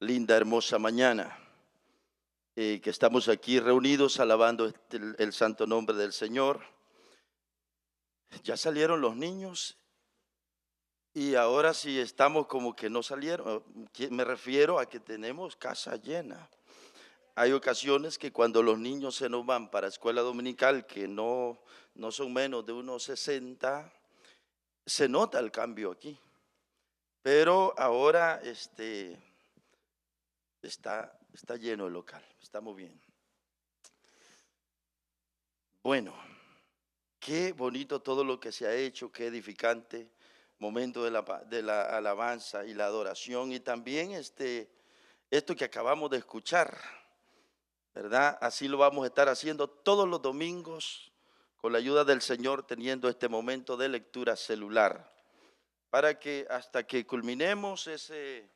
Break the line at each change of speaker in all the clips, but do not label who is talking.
linda, hermosa mañana que estamos aquí reunidos alabando el santo nombre del Señor. Ya salieron los niños y ahora sí estamos como que no salieron. Me refiero a que tenemos casa llena. Hay ocasiones que cuando los niños se nos van para escuela dominical, que no son menos de unos 60, se nota el cambio aquí. Pero ahora está lleno el local, estamos bien. Bueno, qué bonito todo lo que se ha hecho, qué edificante momento de la alabanza y la adoración, y también esto que acabamos de escuchar, ¿verdad? Así lo vamos a estar haciendo todos los domingos con la ayuda del Señor, teniendo este momento de lectura celular, para que hasta que culminemos ese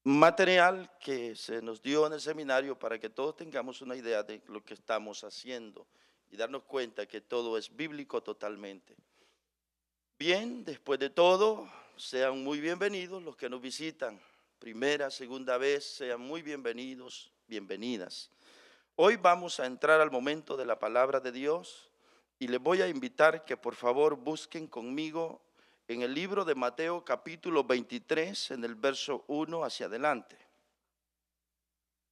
material que se nos dio en el seminario, para que todos tengamos una idea de lo que estamos haciendo y darnos cuenta que todo es bíblico totalmente. Bien, después de todo, sean muy bienvenidos los que nos visitan. Primera, segunda vez, sean muy bienvenidos, bienvenidas. Hoy vamos a entrar al momento de la palabra de Dios y les voy a invitar que por favor busquen conmigo en el libro de Mateo capítulo 23, en el verso 1 hacia adelante.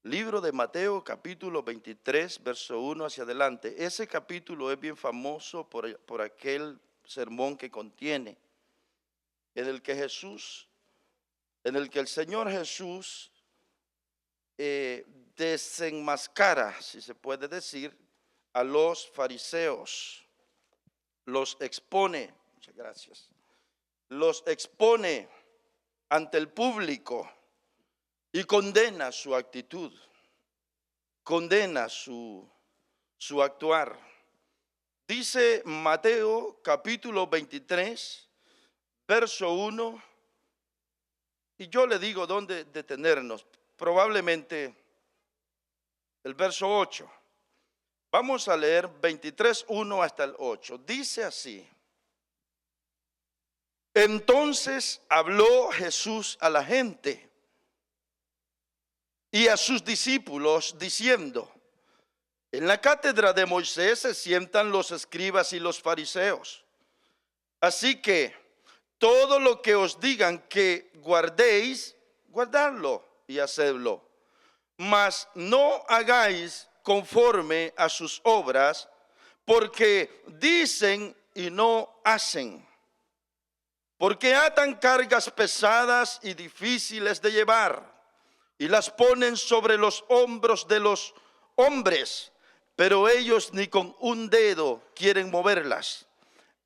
Libro de Mateo capítulo 23, verso 1 hacia adelante. Ese capítulo es bien famoso por aquel sermón que contiene, en el que el Señor Jesús desenmascara, si se puede decir, a los fariseos, los expone, muchas gracias, los expone ante el público y condena su actitud, condena su actuar. Dice Mateo capítulo 23, verso 1, y yo le digo dónde detenernos, probablemente el verso 8. Vamos a leer 23, 1 hasta el 8. Dice así: entonces habló Jesús a la gente y a sus discípulos diciendo: en la cátedra de Moisés se sientan los escribas y los fariseos. Así que todo lo que os digan que guardéis, guardadlo y hacedlo. Mas no hagáis conforme a sus obras, porque dicen y no hacen. Porque atan cargas pesadas y difíciles de llevar, y las ponen sobre los hombros de los hombres, pero ellos ni con un dedo quieren moverlas.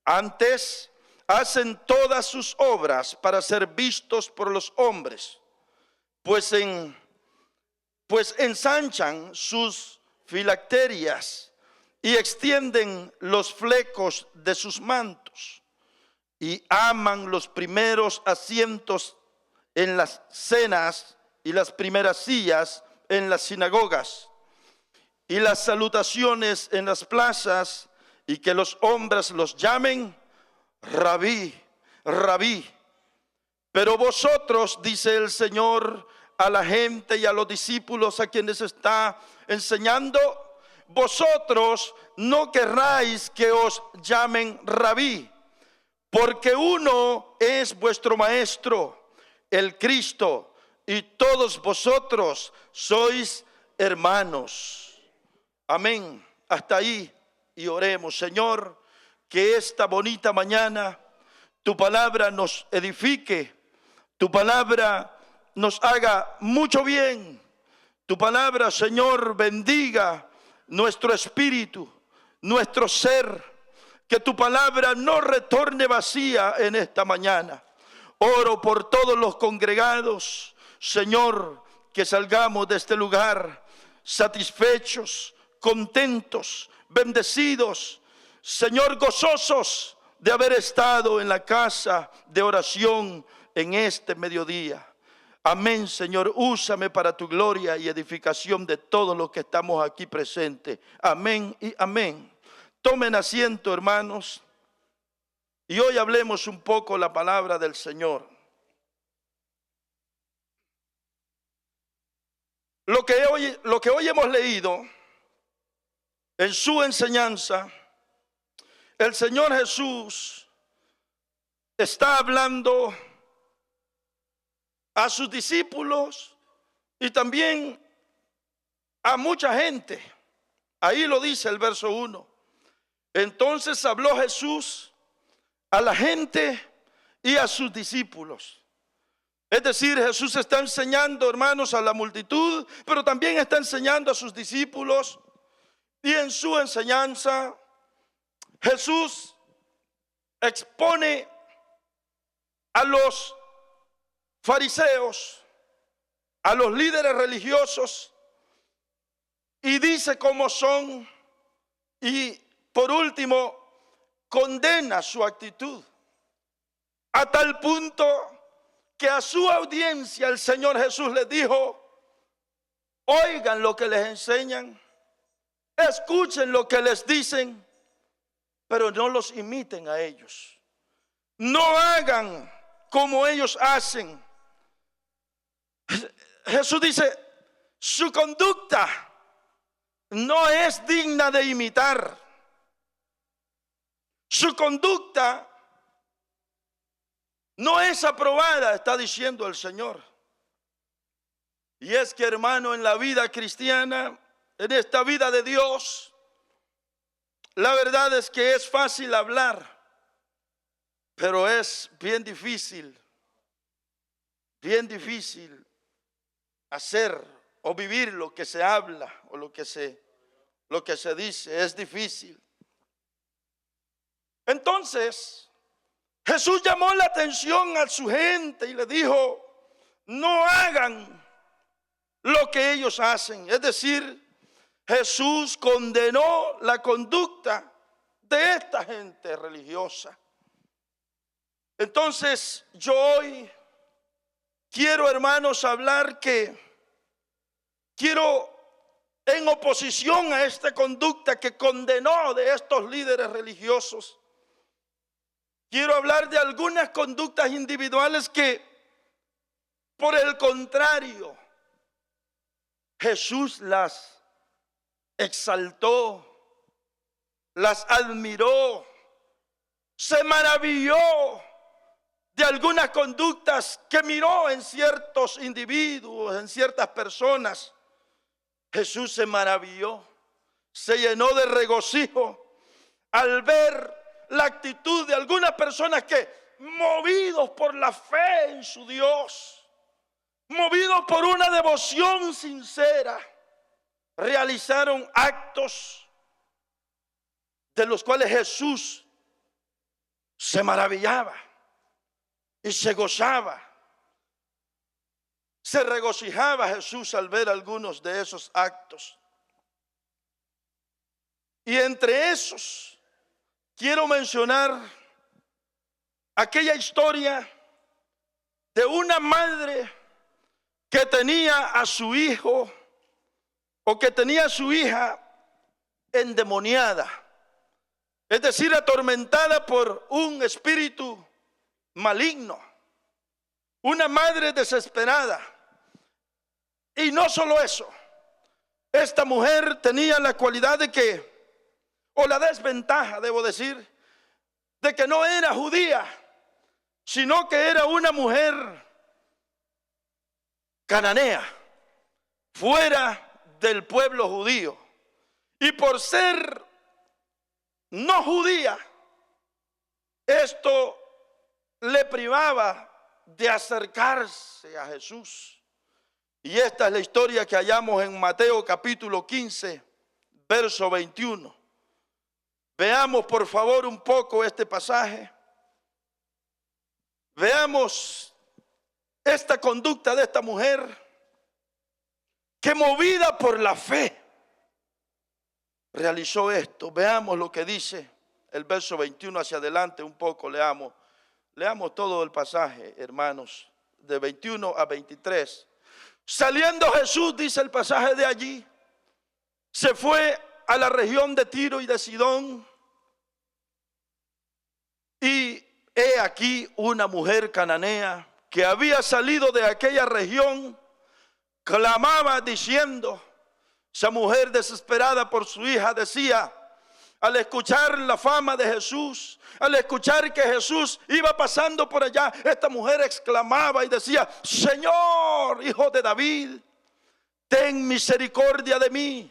Antes hacen todas sus obras para ser vistos por los hombres, pues ensanchan sus filacterias y extienden los flecos de sus mantos, y aman los primeros asientos en las cenas y las primeras sillas en las sinagogas y las salutaciones en las plazas, y que los hombres los llamen Rabí, Rabí. Pero vosotros, dice el Señor a la gente y a los discípulos a quienes está enseñando, vosotros no querráis que os llamen Rabí, porque uno es vuestro maestro, el Cristo, y todos vosotros sois hermanos. Amén. Hasta ahí, y oremos. Señor, que esta bonita mañana tu palabra nos edifique, tu palabra nos haga mucho bien, tu palabra, Señor, bendiga nuestro espíritu, nuestro ser, que tu palabra no retorne vacía en esta mañana. Oro por todos los congregados, Señor, que salgamos de este lugar satisfechos, contentos, bendecidos, Señor, gozosos de haber estado en la casa de oración en este mediodía. Amén, Señor, úsame para tu gloria y edificación de todos los que estamos aquí presentes. Amén y amén. Tomen asiento, hermanos, y hoy hablemos un poco la palabra del Señor. lo que hoy hemos leído en su enseñanza, el Señor Jesús está hablando a sus discípulos y también a mucha gente. Ahí lo dice el verso 1. Entonces habló Jesús a la gente y a sus discípulos. Es decir, Jesús está enseñando, hermanos, a la multitud, pero también está enseñando a sus discípulos. Y en su enseñanza, Jesús expone a los fariseos, a los líderes religiosos, y dice cómo son, y por último, condena su actitud, a tal punto que a su audiencia el Señor Jesús les dijo: oigan lo que les enseñan, escuchen lo que les dicen, pero no los imiten a ellos. No hagan como ellos hacen. Jesús dice, su conducta no es digna de imitar. Su conducta no es aprobada, está diciendo el Señor. Y es que, hermano, en la vida cristiana, en esta vida de Dios, la verdad es que es fácil hablar, pero es bien difícil hacer o vivir lo que se habla o lo que se dice. Es difícil. Entonces, Jesús llamó la atención a su gente y le dijo: no hagan lo que ellos hacen. Es decir, Jesús condenó la conducta de esta gente religiosa. Entonces, yo hoy quiero, hermanos, hablar en oposición a esta conducta que condenó de estos líderes religiosos. Quiero hablar de algunas conductas individuales que, por el contrario, Jesús las exaltó, las admiró, se maravilló de algunas conductas que miró en ciertos individuos, en ciertas personas. Jesús se maravilló, se llenó de regocijo al ver la actitud de algunas personas que, movidos por la fe en su Dios, movidos por una devoción sincera, realizaron actos de los cuales Jesús se maravillaba y se gozaba. Se regocijaba Jesús al ver algunos de esos actos. Y entre esos quiero mencionar aquella historia de una madre que tenía a su hijo, o que tenía a su hija endemoniada, es decir, atormentada por un espíritu maligno. Una madre desesperada. Y no solo eso, esta mujer tenía la cualidad de que, o la desventaja, debo decir, de que no era judía, sino que era una mujer cananea, fuera del pueblo judío. Y por ser no judía, esto le privaba de acercarse a Jesús. Y esta es la historia que hallamos en Mateo capítulo 15, verso 21. Veamos por favor un poco este pasaje. Veamos esta conducta de esta mujer que, movida por la fe, realizó esto. Veamos lo que dice el verso 21 hacia adelante un poco. Leamos todo el pasaje, hermanos, de 21 a 23. Saliendo Jesús, dice el pasaje de allí, se fue a la región de Tiro y de Sidón. Y he aquí una mujer cananea que había salido de aquella región clamaba diciendo, esa mujer desesperada por su hija decía, al escuchar la fama de Jesús, al escuchar que Jesús iba pasando por allá, esta mujer exclamaba y decía, Señor, Hijo de David, ten misericordia de mí.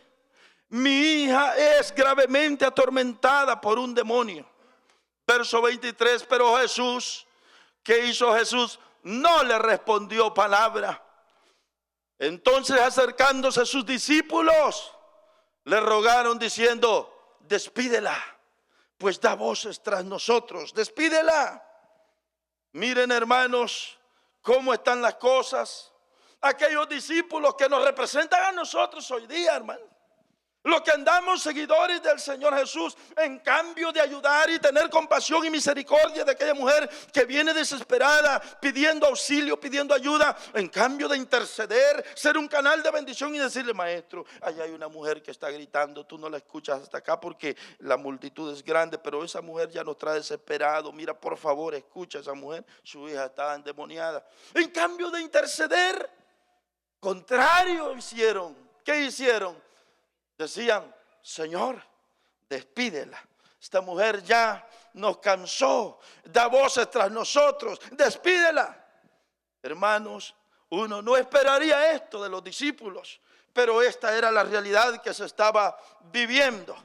Mi hija es gravemente atormentada por un demonio. Verso 23, pero Jesús, ¿qué hizo Jesús? No le respondió palabra. Entonces, acercándose a sus discípulos, le rogaron diciendo, despídela, pues da voces tras nosotros, despídela. Miren, hermanos, cómo están las cosas. Aquellos discípulos que nos representan a nosotros hoy día, hermano, los que andamos seguidores del Señor Jesús, en cambio de ayudar y tener compasión y misericordia de aquella mujer que viene desesperada, pidiendo auxilio, pidiendo ayuda, en cambio de interceder, ser un canal de bendición y decirle, maestro, allá hay una mujer que está gritando, tú no la escuchas hasta acá porque la multitud es grande, pero esa mujer ya nos trae desesperado, mira, por favor, escucha a esa mujer, su hija está endemoniada. En cambio de interceder, contrario hicieron. ¿Qué hicieron? Decían, Señor, despídela. Esta mujer ya nos cansó, da voces tras nosotros, despídela. Hermanos, uno no esperaría esto de los discípulos, pero esta era la realidad que se estaba viviendo.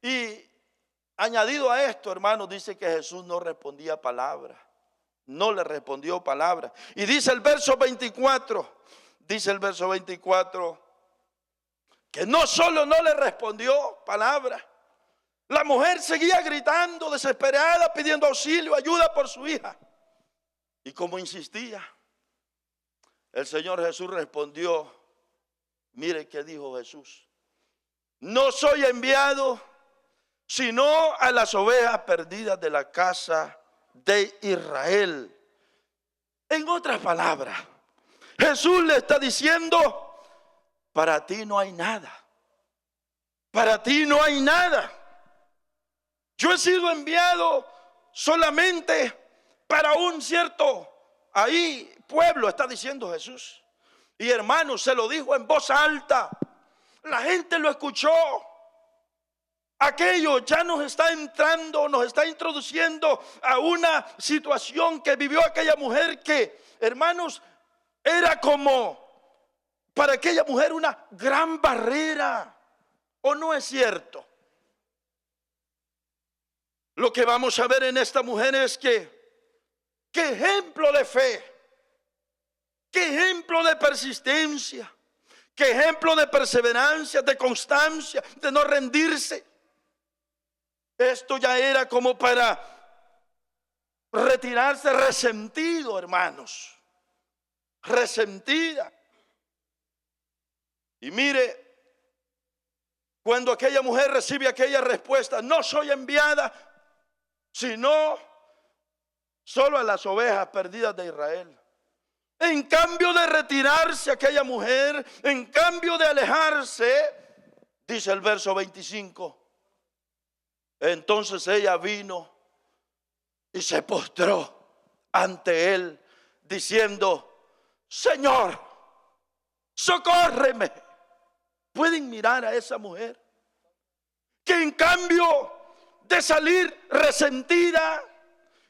Y añadido a esto, hermanos, dice que Jesús no respondía palabra. No le respondió palabra. Y dice el verso 24, que no solo no le respondió palabra, la mujer seguía gritando desesperada, pidiendo auxilio, ayuda por su hija. Y como insistía, el Señor Jesús respondió, mire qué dijo Jesús, no soy enviado sino a las ovejas perdidas de la casa de Israel. En otras palabras, Jesús le está diciendo, para ti no hay nada. Para ti no hay nada. Yo he sido enviado solamente para un cierto pueblo, está diciendo Jesús. Y hermano, se lo dijo en voz alta. La gente lo escuchó. Aquello ya nos está entrando, nos está introduciendo a una situación que vivió aquella mujer que, hermanos, era como para aquella mujer una gran barrera. ¿O no es cierto? Lo que vamos a ver en esta mujer es que, qué ejemplo de fe, qué ejemplo de persistencia, qué ejemplo de perseverancia, de constancia, de no rendirse. Esto ya era como para retirarse resentido, hermanos, resentida. Y mire, cuando aquella mujer recibe aquella respuesta, no soy enviada, sino solo a las ovejas perdidas de Israel. En cambio de retirarse aquella mujer, en cambio de alejarse, dice el verso 25, entonces ella vino y se postró ante él, diciendo, Señor, socórreme. Pueden mirar a esa mujer que en cambio de salir resentida,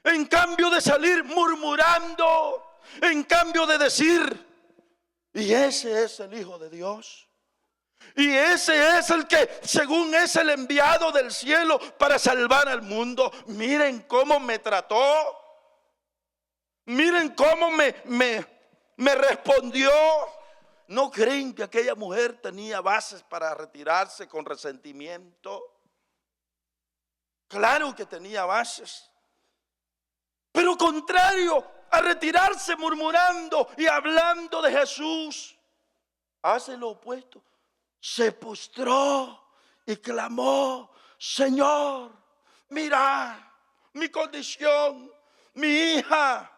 en cambio de salir murmurando, en cambio de decir, y ese es el Hijo de Dios, y ese es el que según es el enviado del cielo para salvar al mundo. Miren cómo me trató, miren cómo me respondió. ¿No creen que aquella mujer tenía bases para retirarse con resentimiento? Claro que tenía bases. Pero contrario a retirarse murmurando y hablando de Jesús, hace lo opuesto. Se postró y clamó, Señor, mira mi condición, mi hija.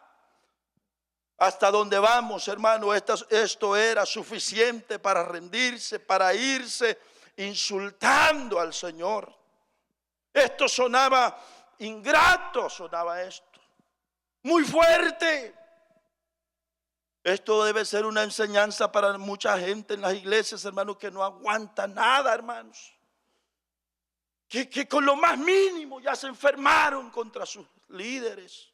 Hasta donde vamos, hermano, esto era suficiente para rendirse, para irse insultando al Señor. Esto sonaba ingrato, sonaba esto, muy fuerte. Esto debe ser una enseñanza para mucha gente en las iglesias, hermanos, que no aguanta nada, hermanos. Que con lo más mínimo ya se enfermaron contra sus líderes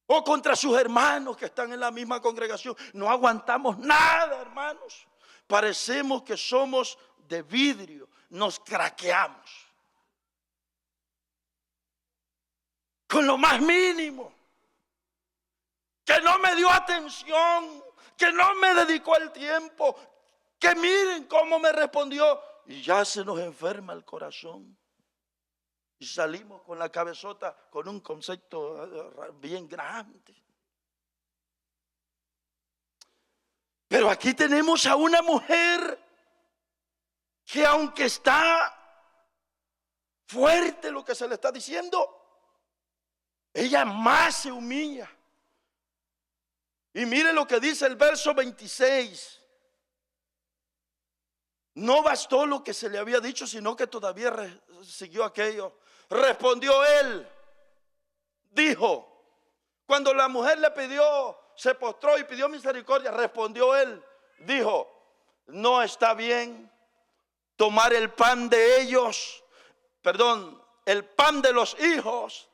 o contra sus hermanos que están en la misma congregación. No aguantamos nada, hermanos. Parecemos que somos de vidrio, nos craqueamos con lo más mínimo. Que no me dio atención, que no me dedicó el tiempo, que miren cómo me respondió. Y ya se nos enferma el corazón. Y salimos con la cabezota con un concepto bien grande. Pero aquí tenemos a una mujer que, aunque está fuerte lo que se le está diciendo, ella más se humilla. Y mire lo que dice el verso 26. No bastó lo que se le había dicho, sino que todavía siguió aquello. Respondió él, dijo, cuando la mujer le pidió, se postró y pidió misericordia, respondió él, dijo, no está bien tomar el pan de ellos, el pan de los hijos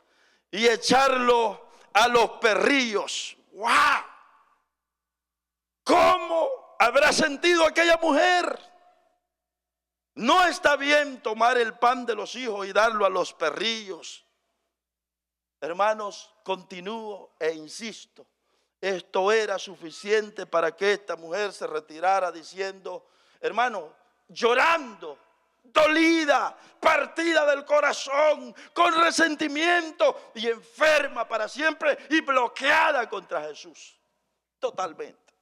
y echarlo a los perrillos. ¡Wow! ¿Cómo habrá sentido aquella mujer? No está bien tomar el pan de los hijos y darlo a los perrillos. Hermanos, continúo e insisto. Esto era suficiente para que esta mujer se retirara diciendo, hermano, llorando, dolida, partida del corazón, con resentimiento y enferma para siempre y bloqueada contra Jesús. Totalmente.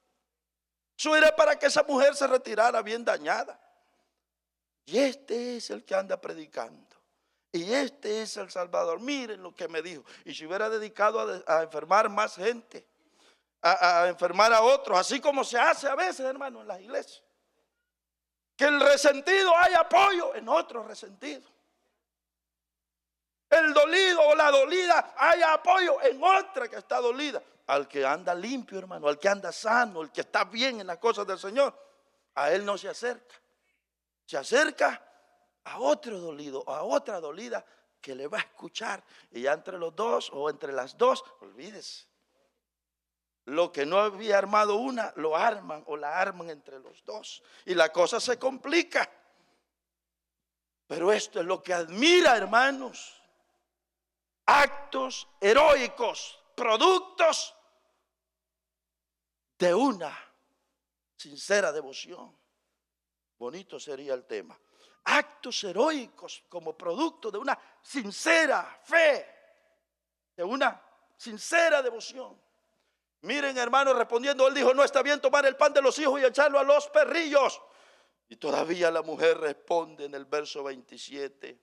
Eso era para que esa mujer se retirara bien dañada. Y este es el que anda predicando. Y este es el Salvador. Miren lo que me dijo. Y se hubiera dedicado a enfermar más gente, a enfermar a otros, así como se hace a veces, hermano, en las iglesias. Que el resentido hay apoyo en otro resentido. El dolido o la dolida hay apoyo en otra que está dolida. Al que anda limpio, hermano, al que anda sano, el que está bien en las cosas del Señor, a él no se acerca. Se acerca a otro dolido, a otra dolida que le va a escuchar. Y ya entre los dos o entre las dos, olvídese. Lo que no había armado una, lo arman o la arman entre los dos. Y la cosa se complica. Pero esto es lo que admira, hermanos. Actos heroicos, productos de una sincera devoción. Bonito sería el tema. Actos heroicos como producto de una sincera fe, de una sincera devoción. Miren, hermanos, respondiendo, él dijo, no está bien tomar el pan de los hijos y echarlo a los perrillos. Y todavía la mujer responde en el verso 27.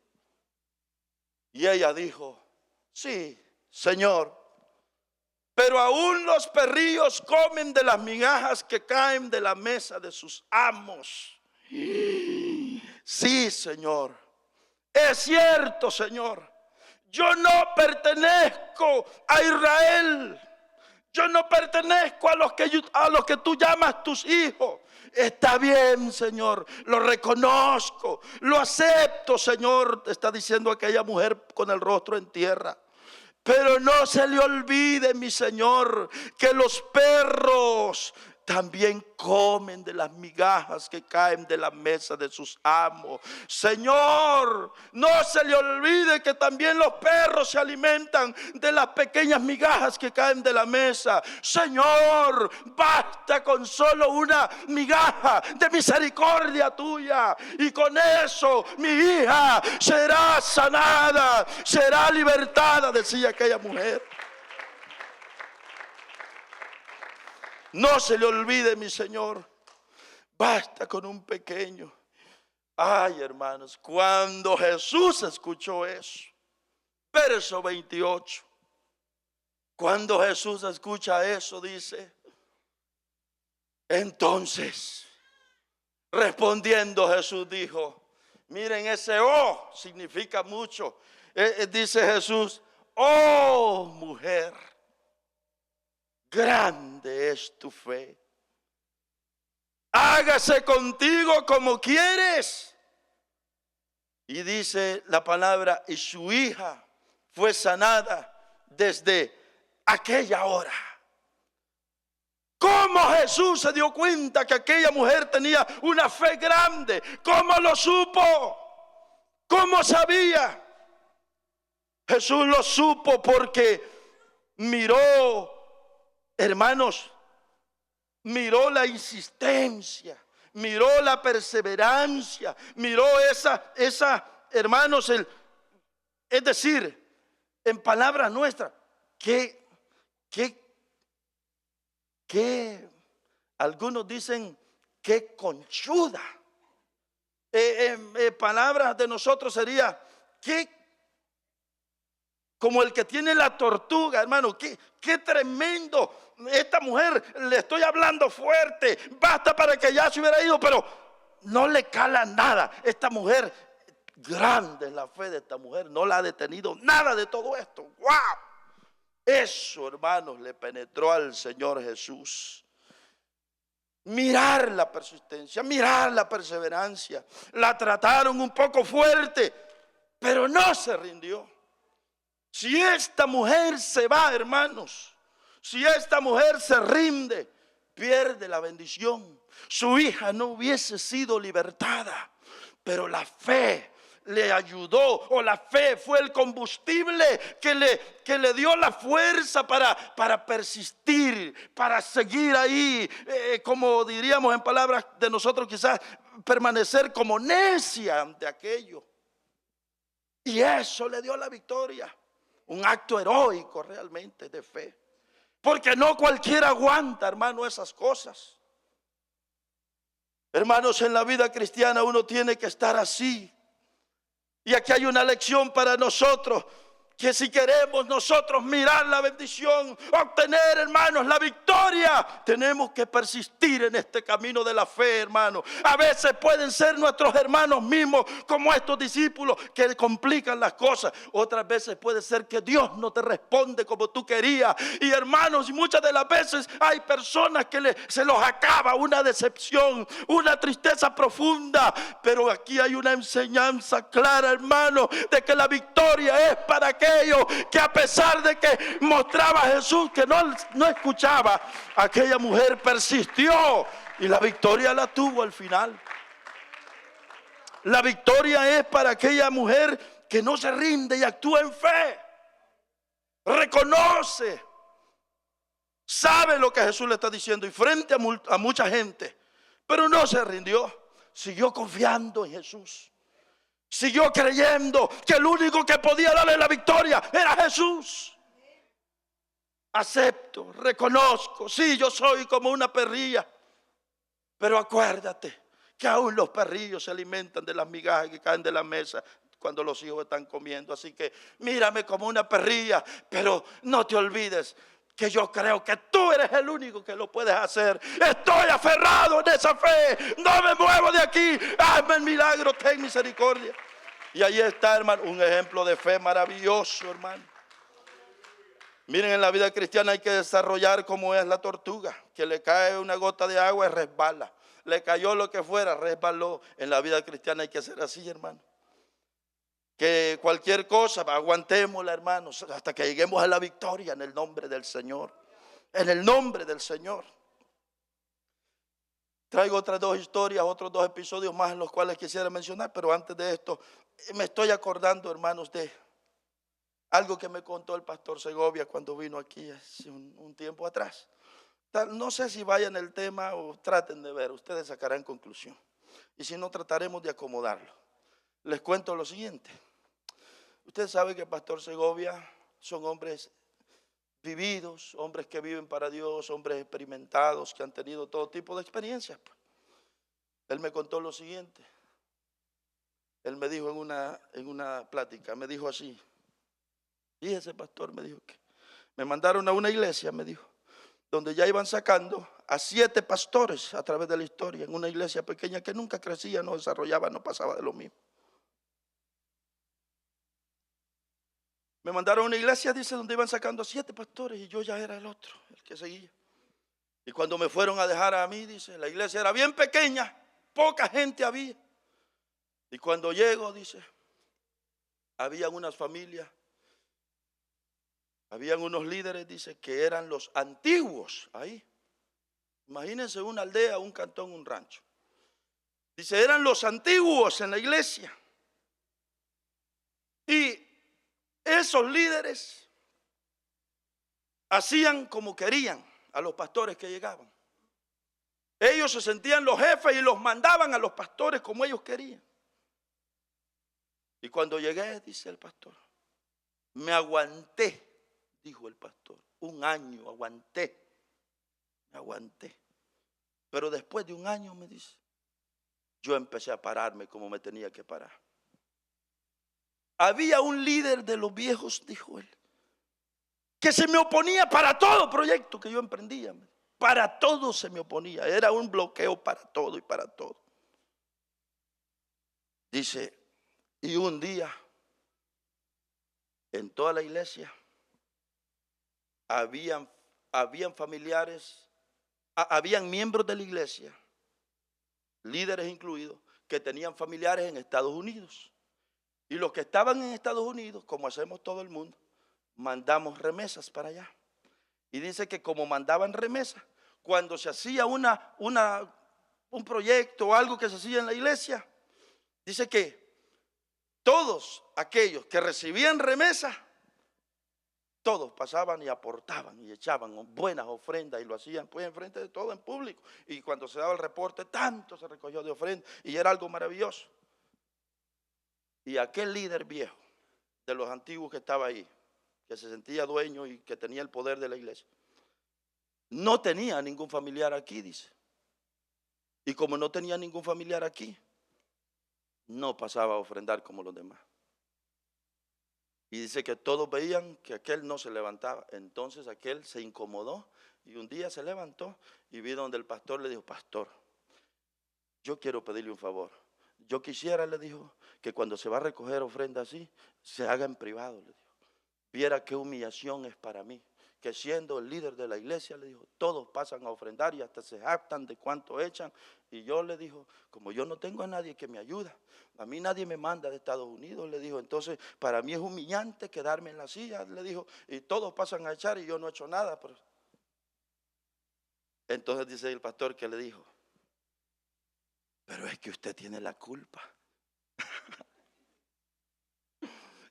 Y ella dijo, sí, Señor, pero aún los perrillos comen de las migajas que caen de la mesa de sus amos. Sí, Señor, es cierto, Señor. Yo no pertenezco a Israel. Yo no pertenezco a los que tú llamas tus hijos. Está bien, Señor, lo reconozco, lo acepto, Señor, está diciendo aquella mujer con el rostro en tierra. Pero no se le olvide, mi Señor, que los perros también comen de las migajas que caen de la mesa de sus amos. Señor, no se le olvide que también los perros se alimentan de las pequeñas migajas que caen de la mesa. Señor, basta con solo una migaja de misericordia tuya, y con eso mi hija será sanada, será libertada, decía aquella mujer. No se le olvide, mi Señor, basta con un pequeño. Ay, hermanos, cuando Jesús escuchó eso, verso 28, cuando Jesús escucha eso, dice, entonces, respondiendo Jesús dijo, miren, ese oh significa mucho. Dice Jesús, oh mujer, grande es tu fe. Hágase contigo como quieres. Y dice la palabra, y su hija fue sanada desde aquella hora. ¿Cómo Jesús se dio cuenta que aquella mujer tenía una fe grande? ¿Cómo lo supo? ¿Cómo sabía? Jesús lo supo porque miró, hermanos, miró la insistencia, miró la perseverancia, miró esa, hermanos, es decir, en palabras nuestras, que algunos dicen que conchuda. Palabras de nosotros sería que como el que tiene la tortuga, hermano. Qué tremendo. Esta mujer, le estoy hablando fuerte, basta para que ya se hubiera ido, pero no le cala nada. Esta mujer, grande es la fe de esta mujer, no la ha detenido nada de todo esto. ¡Wow! Eso, hermanos, le penetró al Señor Jesús. Mirar la persistencia, mirar la perseverancia. La trataron un poco fuerte, pero no se rindió. Si esta mujer se va, hermanos, si esta mujer se rinde, pierde la bendición. Su hija no hubiese sido libertada, pero la fe le ayudó, o la fe fue el combustible que le dio la fuerza para persistir, para seguir ahí, como diríamos en palabras de nosotros quizás, permanecer como necia ante aquello. Y eso le dio la victoria. Un acto heroico realmente de fe. Porque no cualquiera aguanta, hermano, esas cosas. Hermanos, en la vida cristiana uno tiene que estar así. Y aquí hay una lección para nosotros, que si queremos nosotros mirar la bendición, obtener, hermanos, la victoria, tenemos que persistir en este camino de la fe, hermanos. A veces pueden ser nuestros hermanos mismos, como estos discípulos, que complican las cosas. Otras veces puede ser que Dios no te responde como tú querías. Y hermanos, muchas de las veces hay personas que se los acaba una decepción, una tristeza profunda. Pero aquí hay una enseñanza clara, hermanos, de que la victoria es para aquellos que, a pesar de que mostraba a Jesús que no escuchaba, aquella mujer persistió y la victoria la tuvo al final. La victoria es para aquella mujer que no se rinde y actúa en fe, reconoce, sabe lo que Jesús le está diciendo y frente a mucha gente, pero no se rindió, siguió confiando en Jesús. Siguió creyendo que el único que podía darle la victoria era Jesús. Acepto, reconozco, sí, yo soy como una perrilla, pero acuérdate que aún los perrillos se alimentan de las migajas que caen de la mesa cuando los hijos están comiendo. Así que mírame como una perrilla, pero no te olvides que yo creo que tú eres el único que lo puedes hacer. Estoy aferrado en esa fe, no me muevo de aquí. Hazme el milagro, ten misericordia. Y ahí está, hermano, un ejemplo de fe maravilloso, hermano. Miren, en la vida cristiana hay que desarrollar como es la tortuga, que le cae una gota de agua y resbala. Le cayó lo que fuera, resbaló. En la vida cristiana hay que ser así, hermano. Que cualquier cosa, aguantémosla, hermanos, hasta que lleguemos a la victoria en el nombre del Señor. En el nombre del Señor. Traigo otras dos historias, otros dos episodios más en los cuales quisiera mencionar, pero antes de esto, me estoy acordando, hermanos, de algo que me contó el pastor Segovia cuando vino aquí hace un tiempo atrás. No sé si vayan el tema o traten de ver, ustedes sacarán conclusión. Y si no, trataremos de acomodarlo. Les cuento lo siguiente. Usted sabe que el pastor Segovia son hombres vividos, hombres que viven para Dios, hombres experimentados, que han tenido todo tipo de experiencias. Él me contó lo siguiente. Él me dijo en una plática, me dijo así. Y ese pastor me dijo que me mandaron a una iglesia, me dijo, donde ya iban sacando a 7 pastores a través de la historia, en una iglesia pequeña que nunca crecía, no desarrollaba, no pasaba de lo mismo. Me mandaron a una iglesia, dice, donde iban sacando a 7 pastores y yo ya era el otro, el que seguía. Y cuando me fueron a dejar a mí, dice, la iglesia era bien pequeña, poca gente había. Y cuando llego, dice, habían unas familias, habían unos líderes, dice, que eran los antiguos ahí. Imagínense una aldea, un cantón, un rancho. Dice, eran los antiguos en la iglesia. Y esos líderes hacían como querían a los pastores que llegaban. Ellos se sentían los jefes y los mandaban a los pastores como ellos querían. Y cuando llegué, dice el pastor, me aguanté, dijo el pastor, 1 año aguanté, me aguanté. Pero después de 1 año, me dice, yo empecé a pararme como me tenía que parar. Había un líder de los viejos, dijo él, que se me oponía para todo proyecto que yo emprendía. Para todo se me oponía. Era un bloqueo para todo y para todo. Dice, y un día en toda la iglesia habían familiares, habían miembros de la iglesia, líderes incluidos, que tenían familiares en Estados Unidos. Y los que estaban en Estados Unidos, como hacemos todo el mundo, mandamos remesas para allá. Y dice que como mandaban remesas, cuando se hacía un proyecto o algo que se hacía en la iglesia, dice que todos aquellos que recibían remesas, todos pasaban y aportaban y echaban buenas ofrendas y lo hacían pues enfrente de todo en público. Y cuando se daba el reporte, tanto se recogió de ofrenda y era algo maravilloso. Y aquel líder viejo de los antiguos que estaba ahí, que se sentía dueño y que tenía el poder de la iglesia, no tenía ningún familiar aquí, dice. Y como no tenía ningún familiar aquí, no pasaba a ofrendar como los demás. Y dice que todos veían que aquel no se levantaba. Entonces aquel se incomodó y un día se levantó y vino donde el pastor, le dijo, pastor, yo quiero pedirle un favor. Yo quisiera, le dijo, que cuando se va a recoger ofrenda así, se haga en privado, le dijo. Viera qué humillación es para mí, que siendo el líder de la iglesia, le dijo, todos pasan a ofrendar y hasta se jactan de cuánto echan. Y yo le dijo, como yo no tengo a nadie que me ayude, a mí nadie me manda de Estados Unidos, le dijo, entonces para mí es humillante quedarme en la silla, le dijo, y todos pasan a echar y yo no he hecho nada. Entonces dice el pastor que le dijo, pero es que usted tiene la culpa.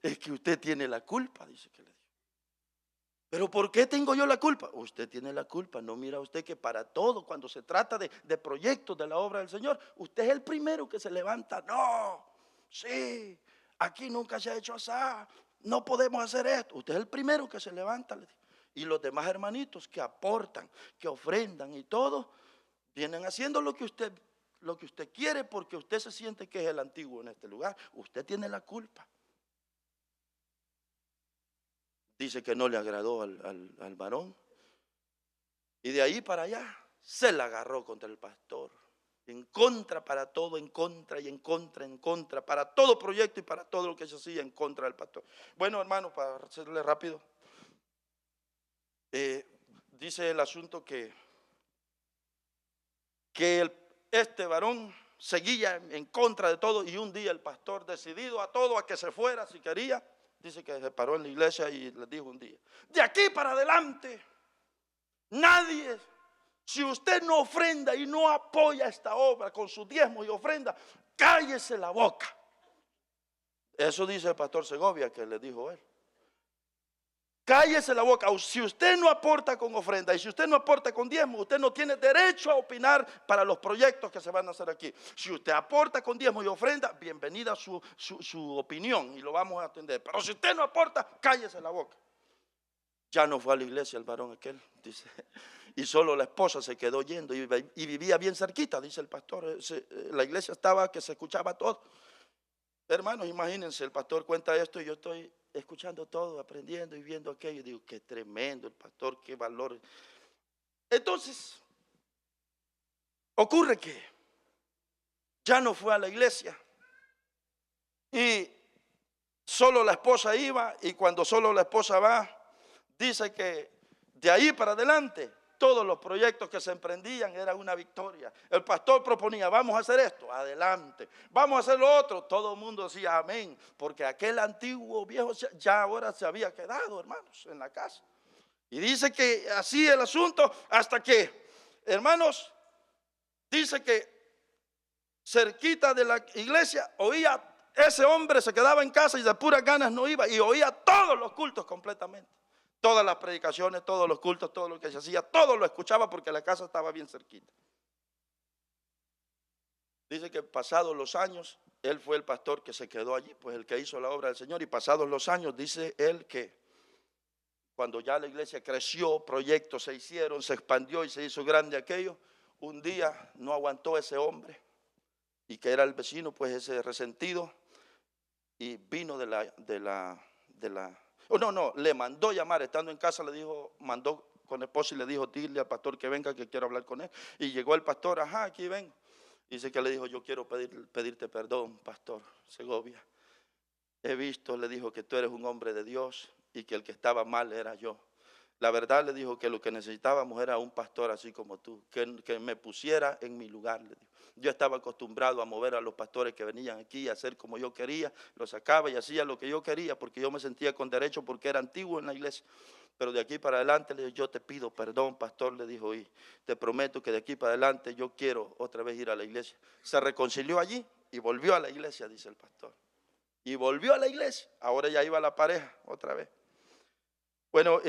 Es que usted tiene la culpa, dice que le dijo. ¿Pero por qué tengo yo la culpa? Usted tiene la culpa. No mira usted que para todo, cuando se trata de proyectos de la obra del Señor, usted es el primero que se levanta. No, sí, aquí nunca se ha hecho así, no podemos hacer esto. Usted es el primero que se levanta. Y los demás hermanitos que aportan, que ofrendan y todo, vienen haciendo lo que usted quiere porque usted se siente que es el antiguo en este lugar. Usted tiene la culpa. Dice que no le agradó al varón. Y de ahí para allá se la agarró contra el pastor. En contra para todo, en contra y en contra, para todo proyecto y para todo lo que se hacía en contra del pastor. Bueno, hermano, para hacerle rápido, dice el asunto que este varón seguía en contra de todo y un día el pastor, decidido a todo, a que se fuera si quería, dice que se paró en la iglesia y les dijo un día, de aquí para adelante, nadie, si usted no ofrenda y no apoya esta obra con sus diezmos y ofrenda, cállese la boca. Eso dice el pastor Segovia que le dijo él. Cállese la boca. Si usted no aporta con ofrenda y si usted no aporta con diezmo, usted no tiene derecho a opinar para los proyectos que se van a hacer aquí. Si usted aporta con diezmo y ofrenda, bienvenida su opinión y lo vamos a atender. Pero si usted no aporta, cállese la boca. Ya no fue a la iglesia el varón aquel, dice, y solo la esposa se quedó yendo y vivía bien cerquita, dice el pastor. La iglesia estaba que se escuchaba todo. Hermanos, imagínense, el pastor cuenta esto y yo estoy escuchando todo, aprendiendo y viendo aquello. Y digo, qué tremendo el pastor, qué valor. Entonces, ocurre que ya no fue a la iglesia y solo la esposa iba, y cuando solo la esposa va, dice que de ahí para adelante todos los proyectos que se emprendían eran una victoria. El pastor proponía, vamos a hacer esto, adelante, vamos a hacer lo otro, todo el mundo decía amén, porque aquel antiguo viejo ya ahora se había quedado, hermanos, en la casa. Y dice que así el asunto hasta que, hermanos, dice que cerquita de la iglesia oía, ese hombre se quedaba en casa y de puras ganas no iba, y oía todos los cultos completamente. Todas las predicaciones, todos los cultos, todo lo que se hacía, todo lo escuchaba porque la casa estaba bien cerquita. Dice que pasados los años, él fue el pastor que se quedó allí, pues el que hizo la obra del Señor, y pasados los años, dice él que cuando ya la iglesia creció, proyectos se hicieron, se expandió y se hizo grande aquello, un día no aguantó ese hombre, y que era el vecino, pues ese resentido, y vino le mandó llamar, estando en casa le dijo, mandó con el esposo y le dijo, dile al pastor que venga, que quiero hablar con él. Y llegó el pastor, ajá, aquí vengo. Dice que le dijo, yo quiero pedirte perdón, pastor Segovia. He visto, le dijo, que tú eres un hombre de Dios y que el que estaba mal era yo. La verdad, le dijo, que lo que necesitábamos era un pastor así como tú, que me pusiera en mi lugar, le dijo. Yo estaba acostumbrado a mover a los pastores que venían aquí, a hacer como yo quería, los sacaba y hacía lo que yo quería, porque yo me sentía con derecho, porque era antiguo en la iglesia. Pero de aquí para adelante, le dijo, yo te pido perdón, pastor, le dijo, y te prometo que de aquí para adelante yo quiero otra vez ir a la iglesia. Se reconcilió allí y volvió a la iglesia, dice el pastor. Y volvió a la iglesia, ahora ya iba la pareja otra vez. Bueno,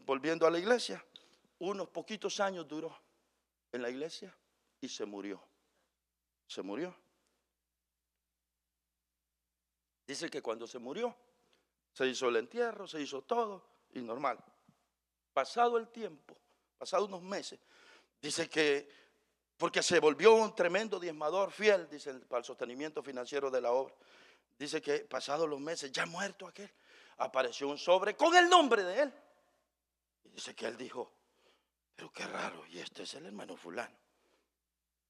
volviendo a la iglesia, unos poquitos años duró en la iglesia y se murió. Se murió. Dice que cuando se murió, se hizo el entierro, se hizo todo y normal. Pasado el tiempo, pasado unos meses, dice que, porque se volvió un tremendo diezmador fiel, dice, para el sostenimiento financiero de la obra. Dice que pasados los meses, ya muerto aquel, apareció un sobre con el nombre de él. Y dice que él dijo, pero qué raro, y este es el hermano fulano.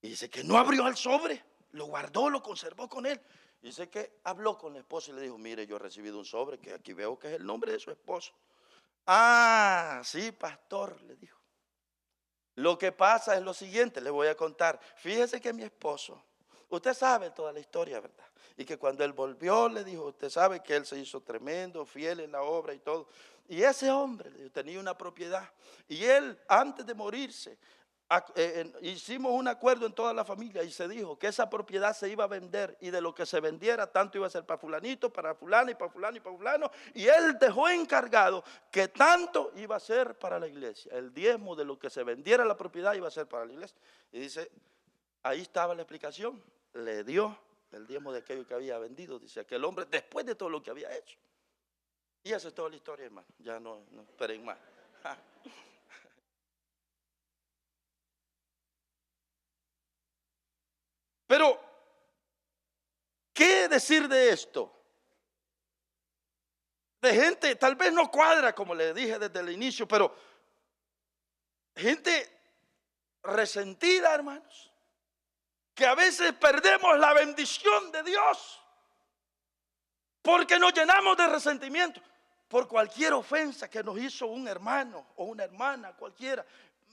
Y dice que no abrió el sobre, lo guardó, lo conservó con él. Y dice que habló con la esposa y le dijo, mire, yo he recibido un sobre que aquí veo que es el nombre de su esposo. Ah, sí, pastor, le dijo. Lo que pasa es lo siguiente, le voy a contar. Fíjese que mi esposo, usted sabe toda la historia, ¿verdad? Y que cuando él volvió, le dijo, usted sabe que él se hizo tremendo, fiel en la obra y todo. Y ese hombre tenía una propiedad. Y él, antes de morirse, hicimos un acuerdo en toda la familia y se dijo que esa propiedad se iba a vender, y de lo que se vendiera tanto iba a ser para fulanito, para fulano y para fulano y para fulano, y él dejó encargado que tanto iba a ser para la iglesia. El diezmo de lo que se vendiera la propiedad iba a ser para la iglesia. Y dice, ahí estaba la explicación, le dio el diezmo de aquello que había vendido, dice aquel hombre, después de todo lo que había hecho. Y esa es toda la historia, hermano, ya no esperen más. Pero, ¿qué decir de esto? De gente, tal vez no cuadra, como le dije desde el inicio, pero gente resentida, hermanos, que a veces perdemos la bendición de Dios porque nos llenamos de resentimiento por cualquier ofensa que nos hizo un hermano o una hermana, cualquiera.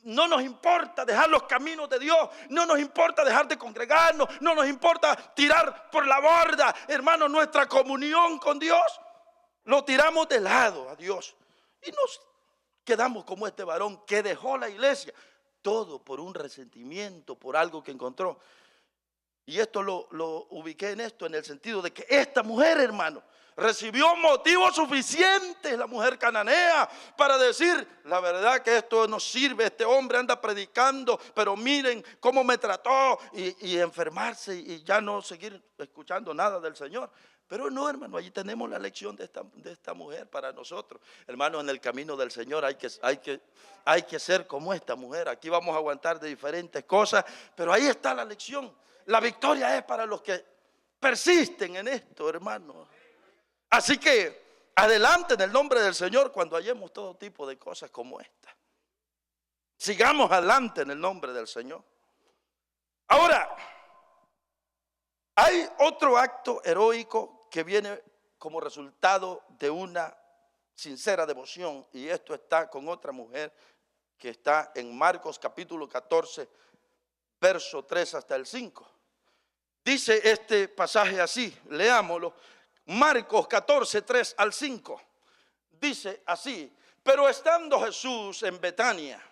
No nos importa dejar los caminos de Dios, no nos importa dejar de congregarnos, no nos importa tirar por la borda, hermano, nuestra comunión con Dios. Lo tiramos de lado a Dios y nos quedamos como este varón que dejó la iglesia, todo por un resentimiento, por algo que encontró. Y esto lo ubiqué en esto, en el sentido de que esta mujer, hermano, recibió motivos suficientes, la mujer cananea, para decir, la verdad que esto no sirve, este hombre anda predicando, pero miren cómo me trató, y enfermarse y ya no seguir escuchando nada del Señor. Pero no, hermano, allí tenemos la lección de esta mujer para nosotros. Hermano, en el camino del Señor hay que ser como esta mujer. Aquí vamos a aguantar de diferentes cosas, pero ahí está la lección. La victoria es para los que persisten en esto, hermano. Así que adelante en el nombre del Señor cuando hallemos todo tipo de cosas como esta. Sigamos adelante en el nombre del Señor. Ahora, hay otro acto heroico que viene como resultado de una sincera devoción. Y esto está con otra mujer que está en Marcos capítulo 14, verso 3 hasta el 5. Dice este pasaje así, leámoslo. Marcos 14, 3 al 5. Dice así: pero estando Jesús en Betania,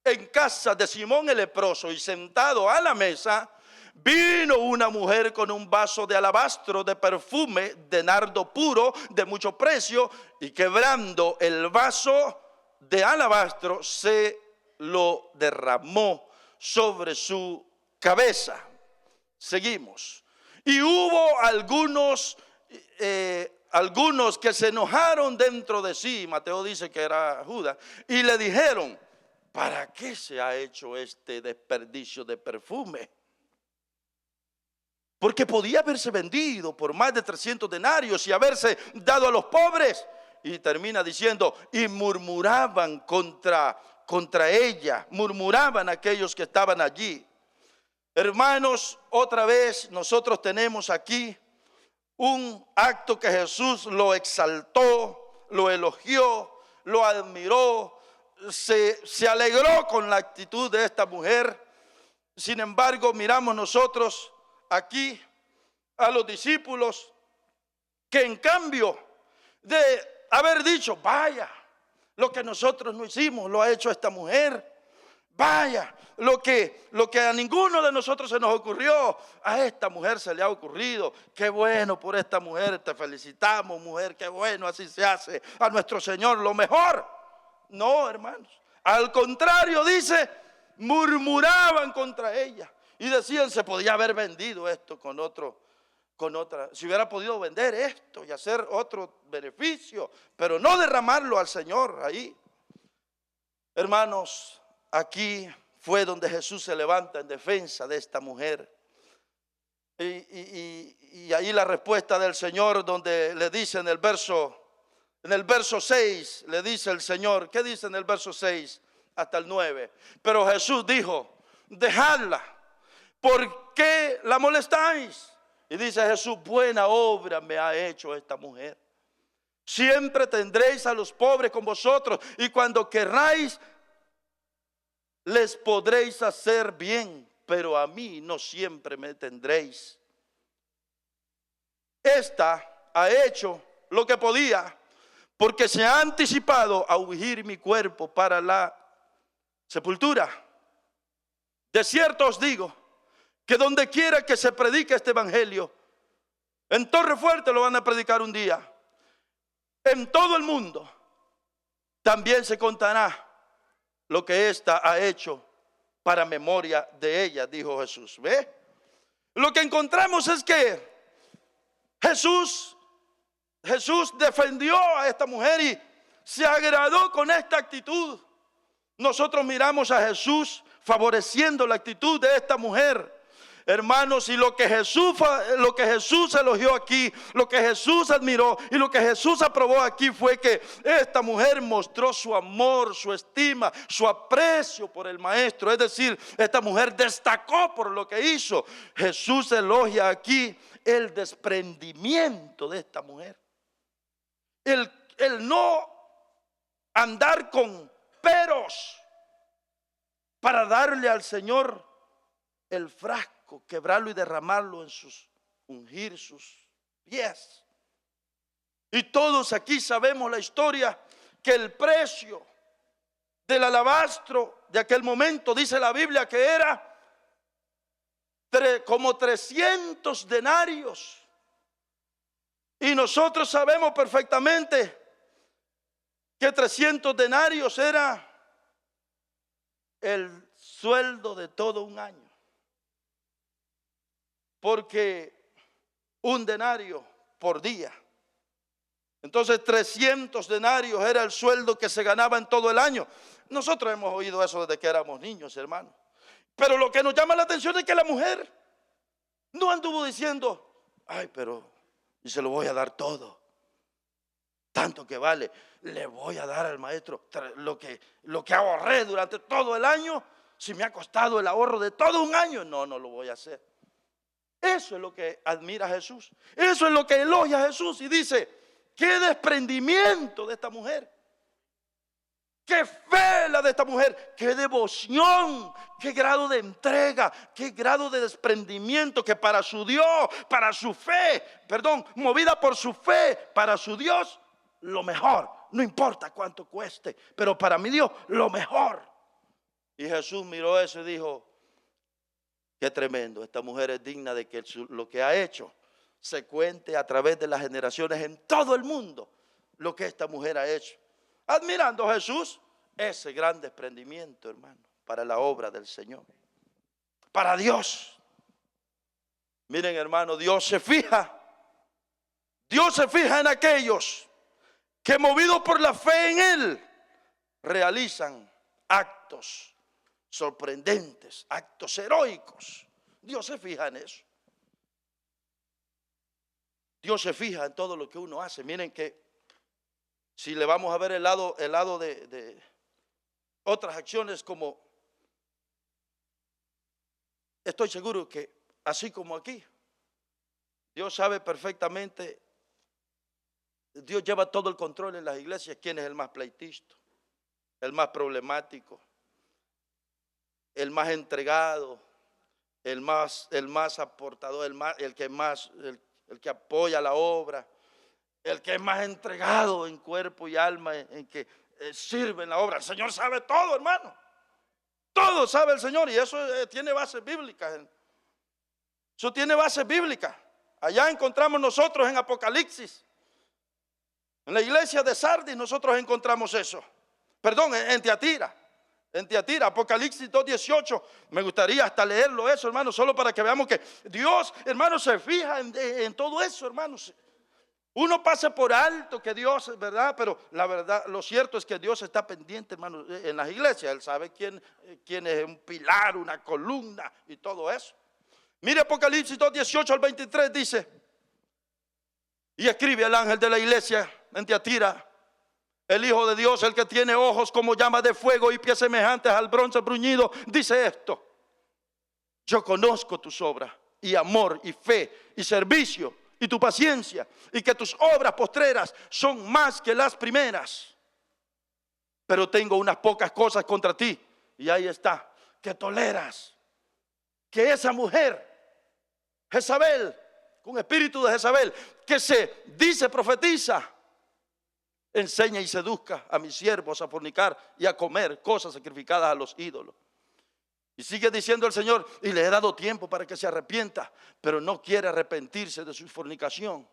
en casa de Simón el leproso, y sentado a la mesa, vino una mujer con un vaso de alabastro de perfume de nardo puro de mucho precio, y quebrando el vaso de alabastro, se lo derramó sobre su cabeza. Seguimos. Y hubo algunos que se enojaron dentro de sí, Mateo dice que era Judas, y le dijeron: ¿para qué se ha hecho este desperdicio de perfume? Porque podía haberse vendido por más de 300 denarios y haberse dado a los pobres. Y termina diciendo: y murmuraban contra ella, murmuraban aquellos que estaban allí. Hermanos, otra vez nosotros tenemos aquí un acto que Jesús lo exaltó, lo elogió, lo admiró, se alegró con la actitud de esta mujer. Sin embargo, miramos nosotros aquí a los discípulos que, en cambio de haber dicho: vaya, lo que nosotros no hicimos lo ha hecho esta mujer. Vaya, lo que a ninguno de nosotros se nos ocurrió, a esta mujer se le ha ocurrido. Qué bueno por esta mujer, te felicitamos, mujer, qué bueno, así se hace a nuestro Señor lo mejor. No, hermanos, al contrario, dice, murmuraban contra ella y decían: se podía haber vendido esto con otra, si hubiera podido vender esto y hacer otro beneficio, pero no derramarlo al Señor ahí. Hermanos, aquí fue donde Jesús se levanta en defensa de esta mujer. Y ahí la respuesta del Señor, donde le dice en el verso 6, le dice el Señor, ¿qué dice en el verso 6 hasta el 9? Pero Jesús dijo: dejadla, ¿por qué la molestáis? Y dice Jesús: buena obra me ha hecho esta mujer. Siempre tendréis a los pobres con vosotros, y cuando querráis les podréis hacer bien, pero a mí no siempre me tendréis. Esta ha hecho lo que podía, porque se ha anticipado a ungir mi cuerpo para la sepultura. De cierto os digo que donde quiera que se predique este evangelio, en Torrefuerte lo van a predicar un día, en todo el mundo también se contará lo que ésta ha hecho para memoria de ella, dijo Jesús. ¿Ve? Lo que encontramos es que Jesús defendió a esta mujer y se agradó con esta actitud. Nosotros miramos a Jesús favoreciendo la actitud de esta mujer. Hermanos, y lo que Jesús elogió aquí, lo que Jesús admiró y lo que Jesús aprobó aquí fue que esta mujer mostró su amor, su estima, su aprecio por el Maestro. Es decir, esta mujer destacó por lo que hizo. Jesús elogia aquí el desprendimiento de esta mujer. El no andar con peros para darle al Señor el frasco, quebrarlo y derramarlo ungir sus pies. Y todos aquí sabemos la historia, que el precio del alabastro de aquel momento, dice la Biblia, que era como 300 denarios. Y nosotros sabemos perfectamente que 300 denarios era el sueldo de todo un año. Porque un denario por día. Entonces 300 denarios era el sueldo que se ganaba en todo el año. Nosotros hemos oído eso desde que éramos niños, hermanos. Pero lo que nos llama la atención es que la mujer no anduvo diciendo: ay, pero y se lo voy a dar todo, tanto que vale, le voy a dar al maestro lo que ahorré durante todo el año. Si me ha costado el ahorro de todo un año, no lo voy a hacer. Eso es lo que admira a Jesús. Eso es lo que elogia a Jesús. Y dice, qué desprendimiento de esta mujer. Qué fe la de esta mujer, qué devoción, qué grado de entrega, qué grado de desprendimiento, que para su Dios, para su fe, movida por su fe, para su Dios, lo mejor. No importa cuánto cueste, pero para mi Dios, lo mejor. Y Jesús miró eso y dijo, qué tremendo, esta mujer es digna de que lo que ha hecho se cuente a través de las generaciones en todo el mundo, lo que esta mujer ha hecho. Admirando a Jesús ese gran desprendimiento, hermano, para la obra del Señor, para Dios. Miren, hermano, Dios se fija en aquellos que, movidos por la fe en Él, realizan actos sorprendentes, actos heroicos. Dios se fija en eso. Dios se fija en todo lo que uno hace. Miren que si le vamos a ver el lado de otras acciones, como estoy seguro que así como aquí, Dios sabe perfectamente, Dios lleva todo el control en las iglesias, quién es el más pleitista, el más problemático, el más entregado, el más aportador, el que apoya la obra, el que es más entregado en cuerpo y alma, en que sirve en la obra. El Señor sabe todo, hermano. Todo sabe el Señor, y eso tiene bases bíblicas. Eso tiene bases bíblicas. Allá encontramos nosotros en Apocalipsis, en la iglesia de Sardis, nosotros encontramos eso. Perdón, en Tiatira. En Tiatira, Apocalipsis 2:18. Me gustaría hasta leerlo eso, hermano, solo para que veamos que Dios, hermano, se fija en todo eso, hermanos. Uno pasa por alto que Dios, ¿verdad? Pero la verdad, lo cierto es que Dios está pendiente, hermano, en las iglesias. Él sabe quién es un pilar, una columna y todo eso. Mire Apocalipsis 2:18 al 23 dice, y escribe al ángel de la iglesia en Tiatira, el Hijo de Dios, el que tiene ojos como llamas de fuego y pies semejantes al bronce bruñido, dice esto: yo conozco tus obras y amor y fe y servicio y tu paciencia, y que tus obras postreras son más que las primeras. Pero tengo unas pocas cosas contra ti, y ahí está, que toleras que esa mujer, Jezabel, con espíritu de Jezabel, que se dice profetiza, enseña y seduzca a mis siervos a fornicar y a comer cosas sacrificadas a los ídolos. Y sigue diciendo el Señor, y le he dado tiempo para que se arrepienta, pero no quiere arrepentirse de su fornicación.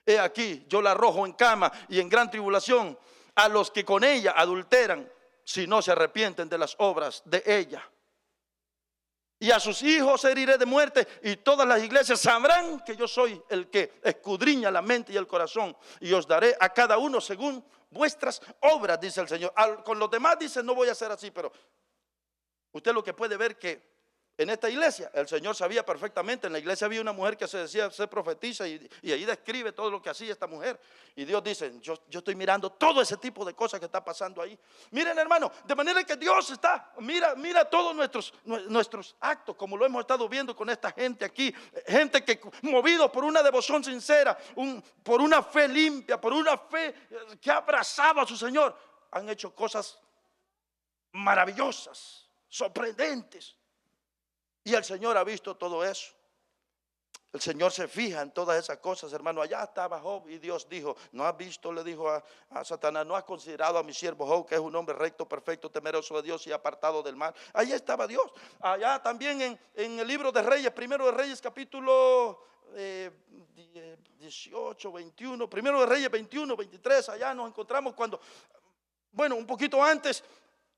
He aquí, yo la arrojo en cama y en gran tribulación a los que con ella adulteran, si no se arrepienten de las obras de ella. Y a sus hijos heriré de muerte, y todas las iglesias sabrán que yo soy el que escudriña la mente y el corazón, y os daré a cada uno según vuestras obras, dice el Señor. Con los demás dice, no voy a hacer así, pero usted lo que puede ver que en esta iglesia, el Señor sabía perfectamente. En la iglesia había una mujer que se decía ser profetisa, y ahí describe todo lo que hacía esta mujer. Y Dios dice, yo estoy mirando todo ese tipo de cosas que está pasando ahí. Miren, hermano, de manera que Dios mira todos nuestros actos, como lo hemos estado viendo con esta gente aquí. Gente que, movidos por una devoción sincera, por una fe limpia, por una fe que abrazaba a su Señor, han hecho cosas maravillosas, sorprendentes. Y el Señor ha visto todo eso. El Señor se fija en todas esas cosas, hermano. Allá estaba Job, y Dios dijo, ¿no has visto? Le dijo a Satanás, ¿no has considerado a mi siervo Job, que es un hombre recto, perfecto, temeroso de Dios y apartado del mal? Allá estaba Dios. Allá también en el libro de Reyes, primero de Reyes, capítulo 18, 21, primero de Reyes 21, 23, allá nos encontramos cuando, bueno, un poquito antes,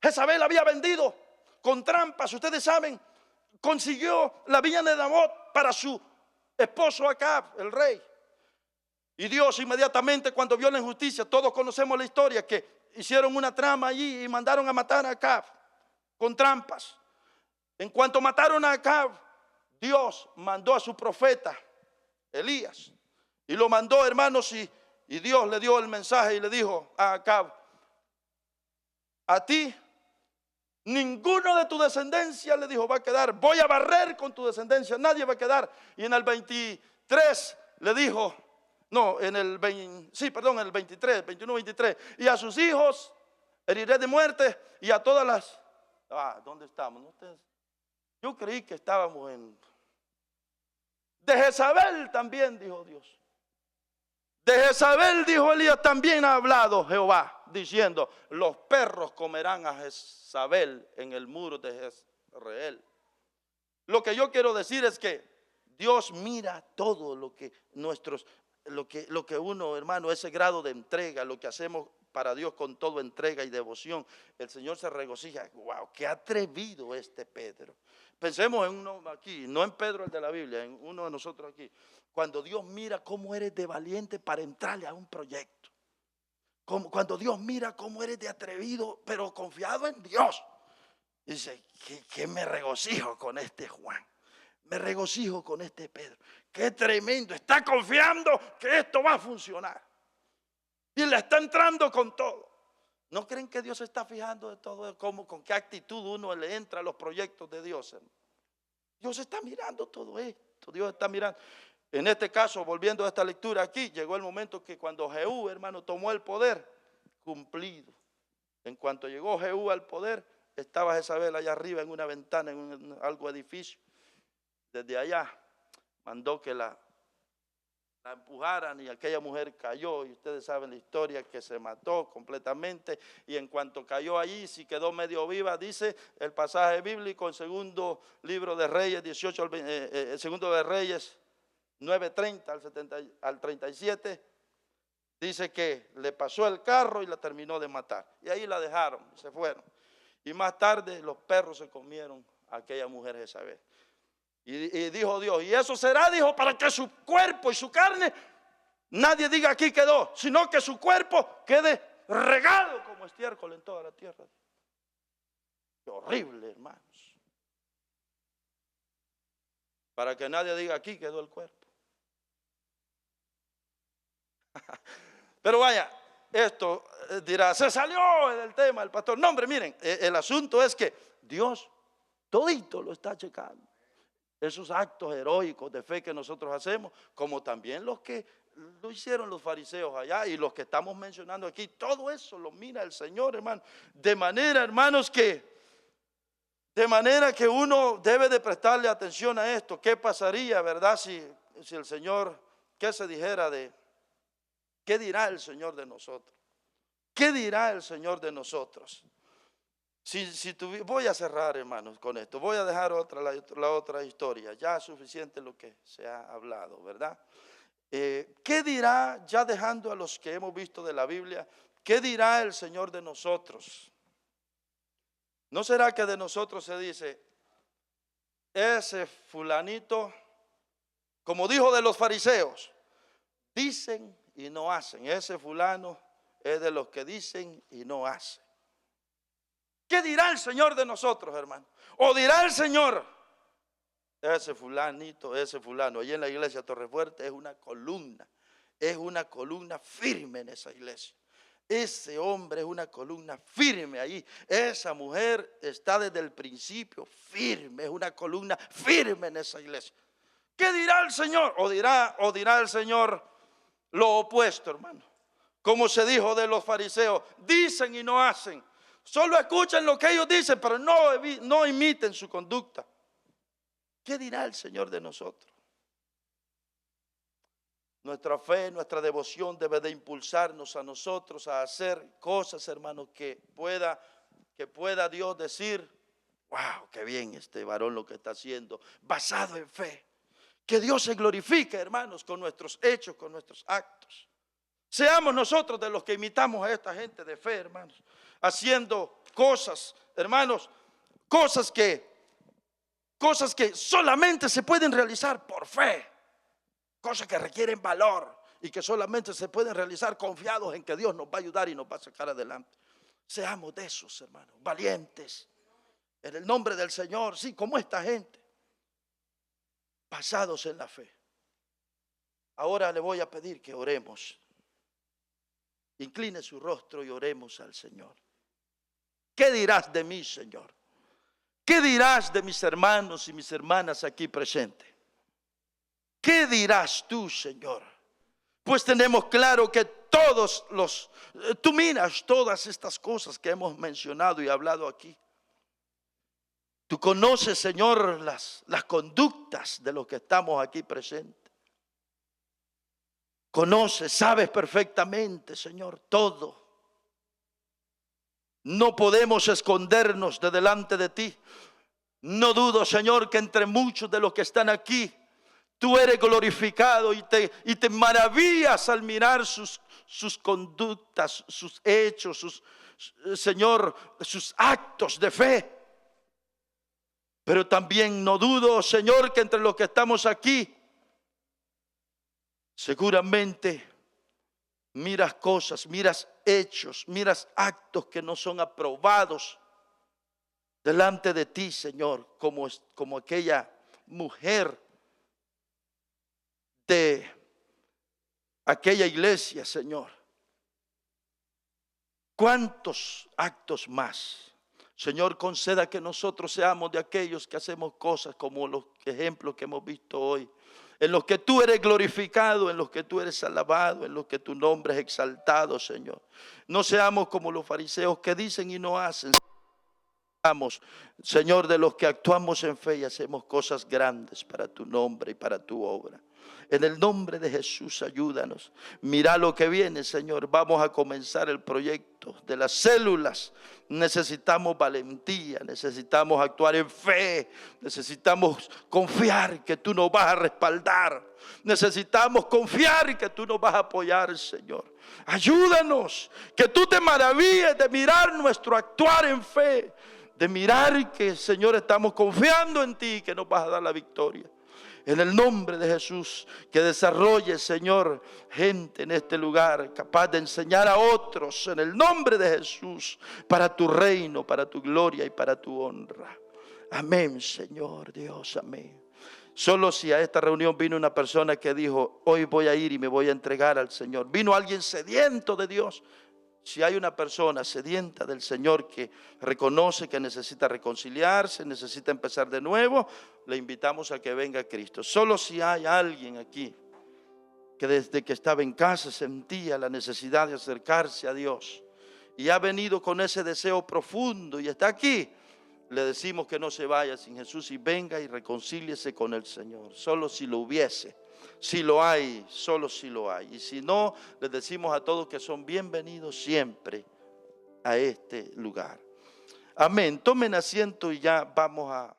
Jezabel había vendido con trampas, ustedes saben, consiguió la viña de Nabot para su esposo Acab, el rey. Y Dios inmediatamente, cuando vio la injusticia, todos conocemos la historia, que hicieron una trama allí y mandaron a matar a Acab con trampas. En cuanto mataron a Acab, Dios mandó a su profeta Elías, y lo mandó, hermanos, y Dios le dio el mensaje y le dijo a Acab, a ti Ninguno de tu descendencia, le dijo, va a quedar. Voy a barrer con tu descendencia, nadie va a quedar. Y en el 23 le dijo, no, en el 20, sí, perdón, en el 23, 21, 23. Y a sus hijos heriré de muerte y a todas las... ¿dónde estamos? ¿No? Yo creí que estábamos en... De Jezabel también, dijo Dios. De Jezabel, dijo Elías, también ha hablado Jehová, diciendo, los perros comerán a Jezabel en el muro de Jezreel. Lo que yo quiero decir es que Dios mira todo lo que lo que uno, hermano, ese grado de entrega, lo que hacemos para Dios con todo entrega y devoción. El Señor se regocija. Wow, qué atrevido este Pedro. Pensemos en uno aquí, no en Pedro el de la Biblia, en uno de nosotros aquí. Cuando Dios mira cómo eres de valiente para entrarle a un proyecto. Cuando Dios mira cómo eres de atrevido, pero confiado en Dios. Dice, que me regocijo con este Juan. Me regocijo con este Pedro. Qué tremendo. Está confiando que esto va a funcionar. Y le está entrando con todo. ¿No creen que Dios se está fijando de todo? Con qué actitud uno le entra a los proyectos de Dios, hermano? Dios está mirando todo esto. Dios está mirando. En este caso, volviendo a esta lectura aquí, llegó el momento que cuando Jehú, hermano, tomó el poder, cumplido. En cuanto llegó Jehú al poder, estaba Jezabel allá arriba en una ventana, en algo edificio. Desde allá mandó que la empujaran y aquella mujer cayó, y ustedes saben la historia, que se mató completamente, y en cuanto cayó allí, si quedó medio viva, dice el pasaje bíblico en segundo libro de Reyes 18, segundo de Reyes 9:30 al 37, dice que le pasó el carro y la terminó de matar, y ahí la dejaron, se fueron, y más tarde los perros se comieron a aquella mujer Jezabel. Y dijo Dios, y eso será, dijo, para que su cuerpo y su carne, nadie diga aquí quedó, sino que su cuerpo quede regado como estiércol en toda la tierra. Qué horrible, hermanos. Para que nadie diga aquí quedó el cuerpo. Pero vaya, esto dirá, se salió del tema el pastor. No, hombre, miren, el asunto es que Dios todito lo está checando. Esos actos heroicos de fe que nosotros hacemos, como también los que lo hicieron los fariseos allá y los que estamos mencionando aquí, todo eso lo mira el Señor, hermano. De manera, hermanos, que uno debe de prestarle atención a esto. ¿Qué pasaría, verdad, si el Señor, qué se dijera qué dirá el Señor de nosotros? ¿Qué dirá el Señor de nosotros? Voy a cerrar, hermanos, con esto. Voy a dejar la otra historia. Ya es suficiente lo que se ha hablado, ¿verdad? ¿Qué dirá, ya dejando a los que hemos visto de la Biblia, qué dirá el Señor de nosotros? ¿No será que de nosotros se dice, ese fulanito, como dijo de los fariseos, dicen y no hacen? Ese fulano es de los que dicen y no hacen. ¿Qué dirá el Señor de nosotros, hermano? O dirá el Señor, ese fulanito, ese fulano, allí en la iglesia Torrefuerte es una columna firme en esa iglesia. Ese hombre es una columna firme allí. Esa mujer está desde el principio firme, es una columna firme en esa iglesia. ¿Qué dirá el Señor? O dirá el Señor lo opuesto, hermano. Como se dijo de los fariseos, dicen y no hacen. Solo escuchen lo que ellos dicen, pero no imiten su conducta. ¿Qué dirá el Señor de nosotros? Nuestra fe, nuestra devoción debe de impulsarnos a nosotros a hacer cosas, hermanos, que pueda Dios decir, wow, qué bien este varón lo que está haciendo, basado en fe. Que Dios se glorifique, hermanos, con nuestros hechos, con nuestros actos. Seamos nosotros de los que imitamos a esta gente de fe, hermanos, haciendo cosas, hermanos, cosas que solamente se pueden realizar por fe, cosas que requieren valor y que solamente se pueden realizar confiados en que Dios nos va a ayudar y nos va a sacar adelante. Seamos de esos, hermanos, valientes, en el nombre del Señor, sí, como esta gente, basados en la fe. Ahora le voy a pedir que oremos. Incline su rostro y oremos al Señor. ¿Qué dirás de mí, Señor? ¿Qué dirás de mis hermanos y mis hermanas aquí presentes? ¿Qué dirás tú, Señor? Pues tenemos claro que tú miras todas estas cosas que hemos mencionado y hablado aquí. Tú conoces, Señor, las conductas de los que estamos aquí presentes. Conoces, sabes perfectamente, Señor, todo. No podemos escondernos de delante de ti. No dudo, Señor, que entre muchos de los que están aquí, tú eres glorificado y te maravillas al mirar sus conductas, sus hechos, Señor, sus actos de fe. Pero también no dudo, Señor, que entre los que estamos aquí, seguramente miras cosas, miras hechos, miras actos que no son aprobados delante de ti, Señor, como aquella mujer de aquella iglesia, Señor. ¿Cuántos actos más? Señor, conceda que nosotros seamos de aquellos que hacemos cosas como los ejemplos que hemos visto hoy, en los que tú eres glorificado, en los que tú eres alabado, en los que tu nombre es exaltado, Señor. No seamos como los fariseos que dicen y no hacen. Señor, de los que actuamos en fe y hacemos cosas grandes para tu nombre y para tu obra. En el nombre de Jesús, ayúdanos. Mira lo que viene, Señor. Vamos a comenzar el proyecto de las células. Necesitamos valentía, necesitamos actuar en fe, necesitamos confiar que tú nos vas a respaldar. Necesitamos confiar que tú nos vas a apoyar, Señor. Ayúdanos, que tú te maravilles de mirar nuestro actuar en fe, de mirar que, Señor, estamos confiando en ti, que nos vas a dar la victoria. En el nombre de Jesús, que desarrolle, Señor, gente en este lugar capaz de enseñar a otros en el nombre de Jesús, para tu reino, para tu gloria y para tu honra. Amén, Señor Dios, amén. Solo si a esta reunión vino una persona que dijo, hoy voy a ir y me voy a entregar al Señor. Vino alguien sediento de Dios. Si hay una persona sedienta del Señor que reconoce que necesita reconciliarse, necesita empezar de nuevo, le invitamos a que venga a Cristo. Solo si hay alguien aquí que desde que estaba en casa sentía la necesidad de acercarse a Dios y ha venido con ese deseo profundo y está aquí, le decimos que no se vaya sin Jesús y venga y reconcíliese con el Señor. Solo si lo hubiese. Si lo hay, solo si lo hay. Y si no, les decimos a todos que son bienvenidos siempre a este lugar. Amén. Tomen asiento y ya vamos a